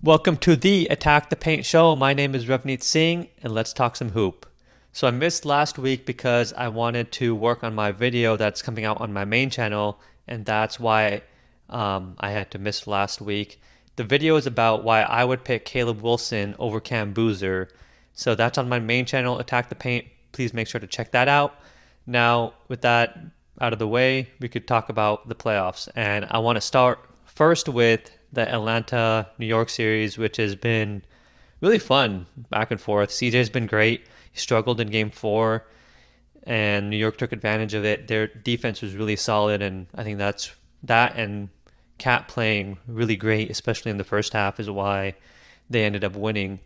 Welcome to the Attack the Paint show. My name is Revneet Singh, and let's talk some hoop. So I missed last week because I wanted to work on my video that's coming out on my main channel, and that's why I had to miss last week. The video is about why I would pick Caleb Wilson over Cam Boozer. So that's on my main channel, Attack the Paint. Please make sure to check that out. Now, with that out of the way, we could talk about the playoffs. And I want to start first with the Atlanta New York series, which has been really fun back and forth. CJ's been great. He struggled in game four, and New York took advantage of it. Their defense was really solid, and I think that and Cat playing really great, especially in the first half, is why they ended up winning.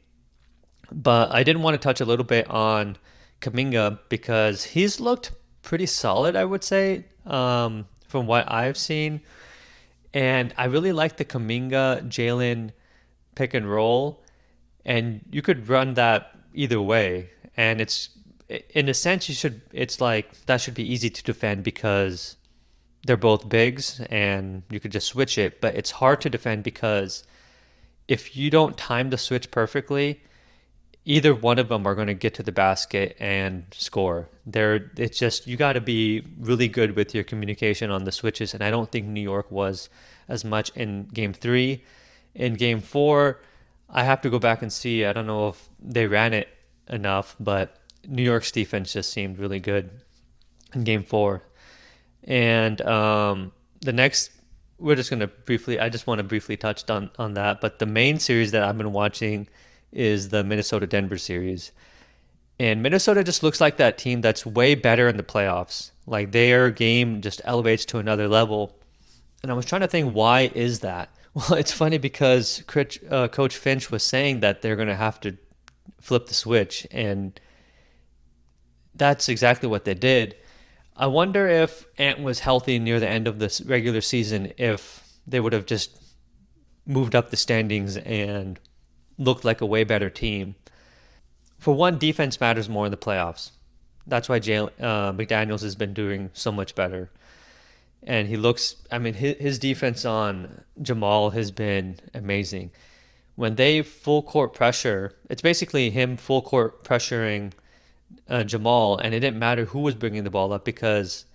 But I did want to touch a little bit on Kaminga because he's looked pretty solid, I would say, from what I've seen. And I really like the Kaminga Jalen pick and roll. And you could run that either way. And it's in a sense it's like that should be easy to defend because they're both bigs and you could just switch it. But it's hard to defend because if you don't time the switch perfectly, either one of them are going to get to the basket and score. It's just you got to be really good with your communication on the switches, and I don't think New York was as much in Game 3. In Game 4, I have to go back and see. I don't know if they ran it enough, but New York's defense just seemed really good in Game 4. And the next, I just want to briefly touch on that, but the main series that I've been watching is the Minnesota-Denver series. And Minnesota just looks like that team that's way better in the playoffs. Like their game just elevates to another level. And I was trying to think, why is that? Well, it's funny because Coach Finch was saying that they're going to have to flip the switch. And that's exactly what they did. I wonder if Ant was healthy near the end of this regular season, if they would have just moved up the standings and looked like a way better team. For one, defense matters more in the playoffs. That's why McDaniels has been doing so much better. And his defense on Jamal has been amazing. When they full court pressure, it's basically him full court pressuring Jamal, and it didn't matter who was bringing the ball up because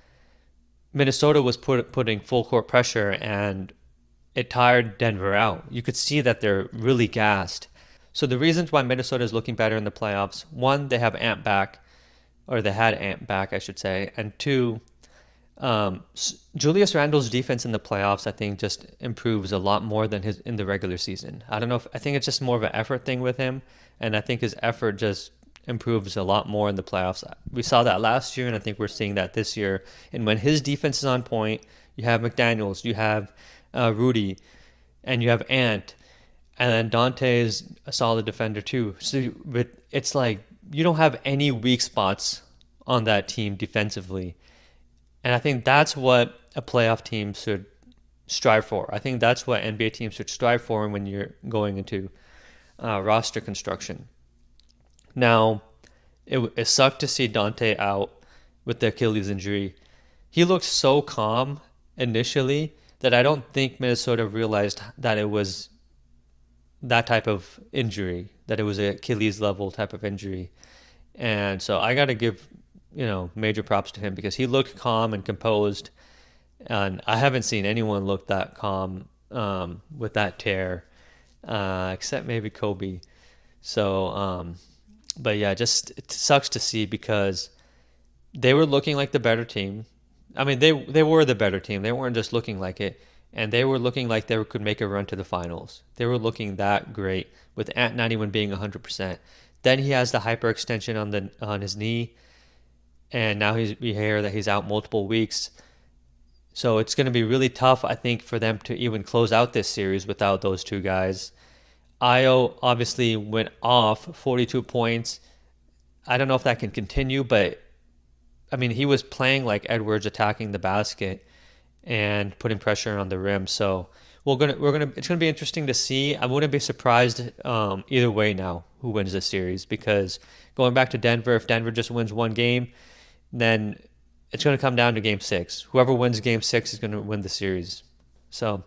Minnesota was putting full court pressure, and it tired Denver out. You could see that they're really gassed. So the reasons why Minnesota is looking better in the playoffs: one, they have Ant back, or they had Ant back, I should say, and two, Julius Randle's defense in the playoffs, I think, just improves a lot more than his in the regular season. I think it's just more of an effort thing with him, and I think his effort just improves a lot more in the playoffs. We saw that last year, and I think we're seeing that this year. And when his defense is on point, you have McDaniels, you have Rudy, and you have Ant, and then Dante is a solid defender too. So it's like you don't have any weak spots on that team defensively. And I think that's what a playoff team should strive for. I think that's what NBA teams should strive for when you're going into roster construction. Now, it sucked to see Dante out with the Achilles injury. He looked so calm initially that I don't think Minnesota realized that it was that type of injury, that it was an Achilles level type of injury. And so I got to give, major props to him because he looked calm and composed. And I haven't seen anyone look that calm with that tear, except maybe Kobe. So, but yeah, just it sucks to see because they were looking like the better team. I mean, they were the better team. They weren't just looking like it. And they were looking like they could make a run to the finals. They were looking that great with Ant not even being 100%. Then he has the hyperextension on his knee, and now we hear that he's out multiple weeks. So it's going to be really tough, I think, for them to even close out this series without those two guys. Io obviously went off 42 points. I don't know if that can continue, but I mean, he was playing like Edwards, attacking the basket and putting pressure on the rim. So it's gonna be interesting to see. I wouldn't be surprised either way now who wins this series, because going back to Denver, if Denver just wins one game, then it's going to come down to Game 6. Whoever wins Game 6 is going to win the series. So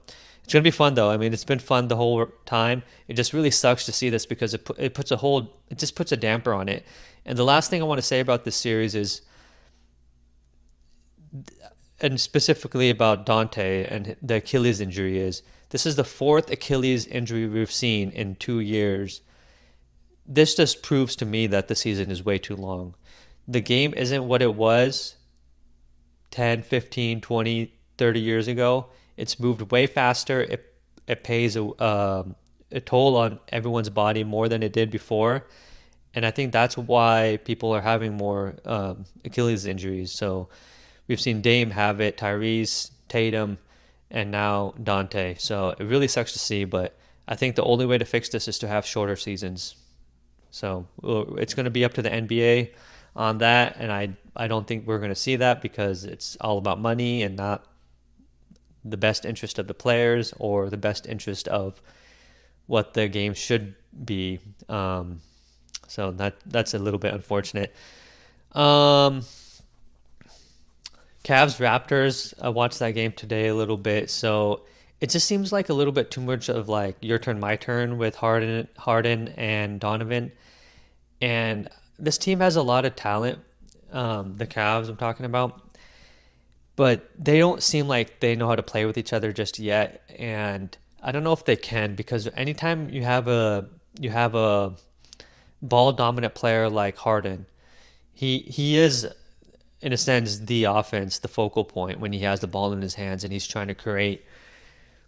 It's gonna be fun though. I mean, it's been fun the whole time. It just really sucks to see this because it puts a whole it just puts a damper on it. And the last thing I want to say about this series is, and specifically about Dante and the Achilles injury, is this is the fourth Achilles injury we've seen in 2 years. This just proves to me that the season is way too long. The game isn't what it was 10, 15, 20, 30 years ago. It's moved way faster. It pays a toll on everyone's body more than it did before. And I think that's why people are having more Achilles injuries. So we've seen Dame have it, Tyrese, Tatum, and now Dante. So it really sucks to see, but I think the only way to fix this is to have shorter seasons. So it's going to be up to the NBA on that, and I don't think we're going to see that because it's all about money and not the best interest of the players or the best interest of what the game should be. So that's a little bit unfortunate. Um, Cavs Raptors. I watched that game today a little bit, so it just seems like a little bit too much of like your turn, my turn with Harden and Donovan. And this team has a lot of talent. The Cavs I'm talking about, but they don't seem like they know how to play with each other just yet. And I don't know if they can because anytime you have a ball dominant player like Harden, he is in a sense the offense, the focal point when he has the ball in his hands and he's trying to create.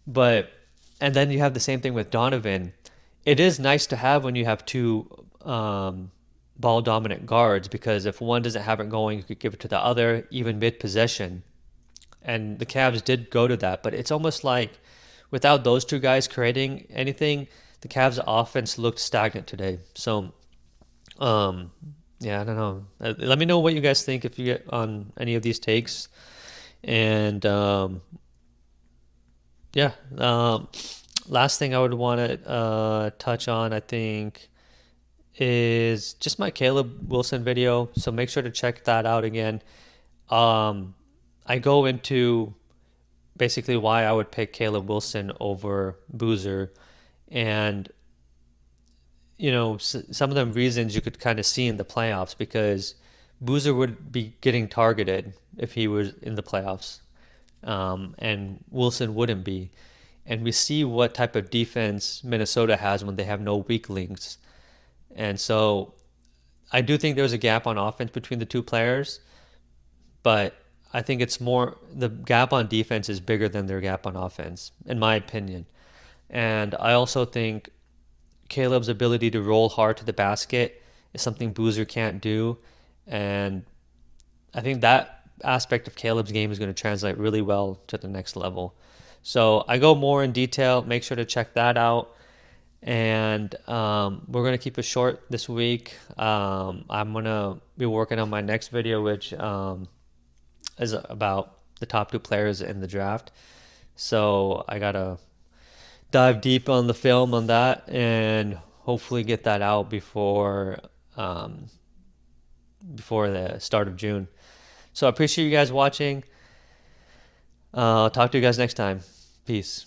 But and then you have the same thing with Donovan. It is nice to have when you have two ball dominant guards because if one doesn't have it going, you could give it to the other even mid possession. And the Cavs did go to that, but it's almost like without those two guys creating anything, the Cavs offense looked stagnant today. So um, yeah, I don't know. Let me know what you guys think if you get on any of these takes. And yeah, last thing I would want to touch on, I think, is just my Caleb Wilson video. So make sure to check that out again. Um, I go into basically why I would pick Caleb Wilson over Boozer, and some of the reasons you could kind of see in the playoffs because Boozer would be getting targeted if he was in the playoffs, and Wilson wouldn't be. And we see what type of defense Minnesota has when they have no weak links. And so I do think there's a gap on offense between the two players, but I think it's more the gap on defense is bigger than their gap on offense, in my opinion. And I also think Caleb's ability to roll hard to the basket is something Boozer can't do. And I think that aspect of Caleb's game is going to translate really well to the next level. So I go more in detail. Make sure to check that out. And we're going to keep it short this week. I'm going to be working on my next video, which is about the top two players in the draft. So I got to dive deep on the film on that and hopefully get that out before the start of June. So I appreciate you guys watching. Talk to you guys next time. Peace.